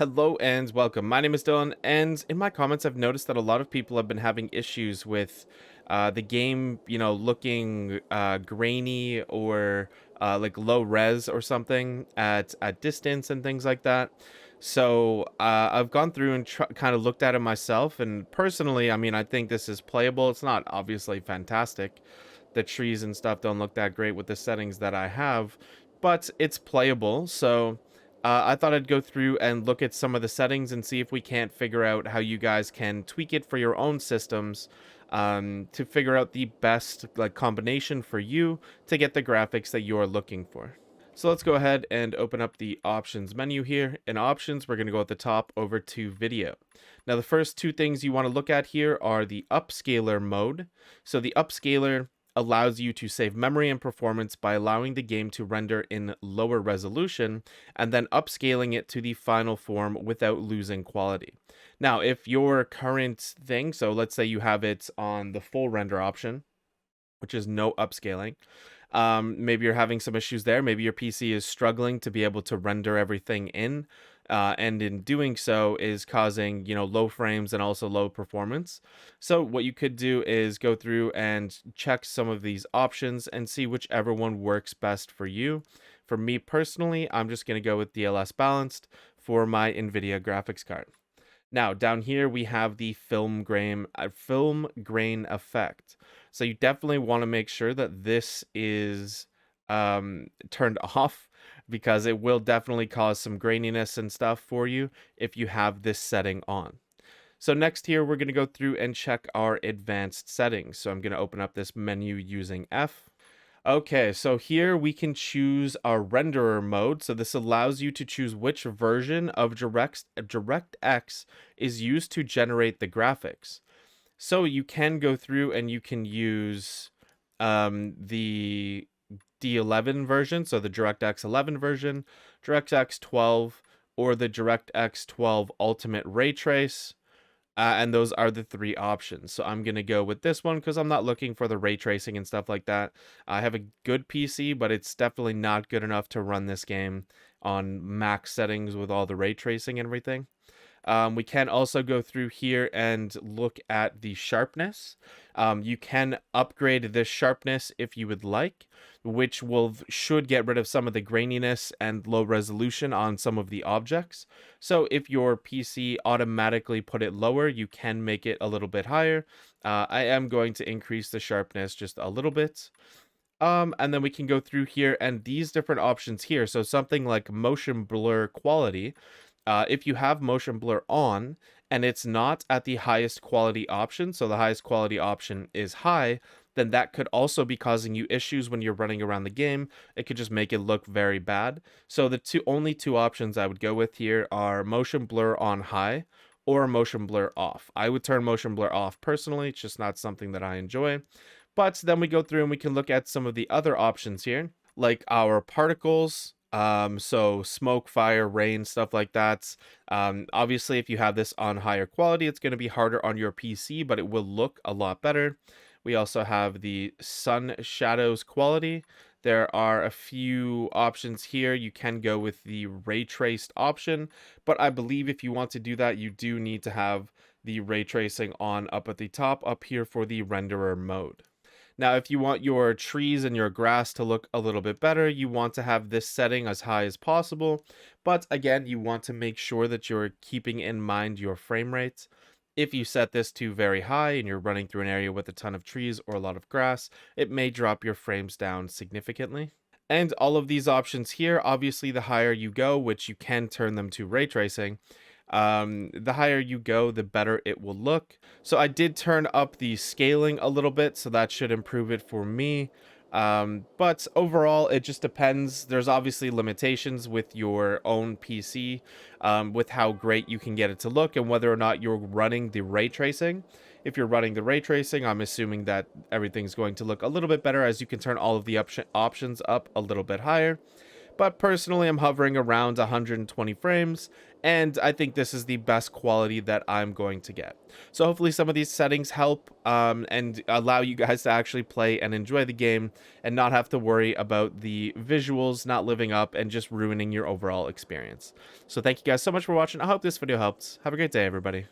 Hello and welcome. My name is Dylan, and in my comments, I've noticed that a lot of people have been having issues with the game, looking grainy or like low res or something at distance and things like that. So I've gone through and kind of looked at it myself, and personally, I mean, I think this is playable. It's not obviously fantastic. The trees and stuff don't look that great with the settings that I have, but it's playable. So I thought I'd go through and look at some of the settings and see if we can't figure out how you guys can tweak it for your own systems, to figure out the best like combination for you to get the graphics that you're looking for. So let's go ahead and open up the options menu here. In options, we're going to go at the top over to video. Now, the first two things you want to look at here are the upscaler mode. So the upscaler allows you to save memory and performance by allowing the game to render in lower resolution and then upscaling it to the final form without losing quality. Now, if your current thing, so let's say you have it on the full render option, which is no upscaling, maybe you're having some issues there. Maybe your PC is struggling to be able to render everything in, and in doing so is causing, low frames and also low performance. So what you could do is go through and check some of these options and see whichever one works best for you. For me personally, I'm just going to go with DLS balanced for my NVIDIA graphics card. Now, down here we have the film grain effect. So you definitely want to make sure that this is turned off, because it will definitely cause some graininess and stuff for you if you have this setting on. So next here, we're going to go through and check our advanced settings. So I'm going to open up this menu using F. Okay, so here we can choose our renderer mode. So this allows you to choose which version of DirectX is used to generate the graphics. So you can go through and you can use the D11 version, so the DirectX 11 version, DirectX 12, or the DirectX 12 Ultimate Ray Trace. And those are the three options. So I'm going to go with this one because I'm not looking for the ray tracing and stuff like that. I have a good PC, but it's definitely not good enough to run this game on max settings with all the ray tracing and everything. We can also go through here and look at the sharpness. You can upgrade this sharpness if you would like, which should get rid of some of the graininess and low resolution on some of the objects. So if your PC automatically put it lower, you can make it a little bit higher. I am going to increase the sharpness just a little bit. And then we can go through here and these different options here. So something like motion blur quality. If you have motion blur on and it's not at the highest quality option, so the highest quality option is high, then that could also be causing you issues when you're running around the game. It could just make it look very bad. So the only two options I would go with here are motion blur on high or motion blur off. I would turn motion blur off personally. It's just not something that I enjoy. But then we go through and we can look at some of the other options here, like our particles. So smoke, fire, rain, stuff like that. Obviously, if you have this on higher quality, it's going to be harder on your PC, but it will look a lot better. We also have the sun shadows quality. There are a few options here. You can go with the ray traced option, but I believe if you want to do that, you do need to have the ray tracing on up at the top up here for the renderer mode. Now, if you want your trees and your grass to look a little bit better, you want to have this setting as high as possible. But again, you want to make sure that you're keeping in mind your frame rate. If you set this to very high and you're running through an area with a ton of trees or a lot of grass, it may drop your frames down significantly. And all of these options here, obviously the higher you go, which you can turn them to ray tracing, the higher you go, the better it will look. So I did turn up the scaling a little bit, so that should improve it for me. But overall, it just depends. There's obviously limitations with your own PC, with how great you can get it to look and whether or not you're running the ray tracing. If you're running the ray tracing, I'm assuming that everything's going to look a little bit better, as you can turn all of the options up a little bit higher. But personally, I'm hovering around 120 frames, and I think this is the best quality that I'm going to get. So hopefully some of these settings help and allow you guys to actually play and enjoy the game and not have to worry about the visuals not living up and just ruining your overall experience. So thank you guys so much for watching. I hope this video helped. Have a great day, everybody.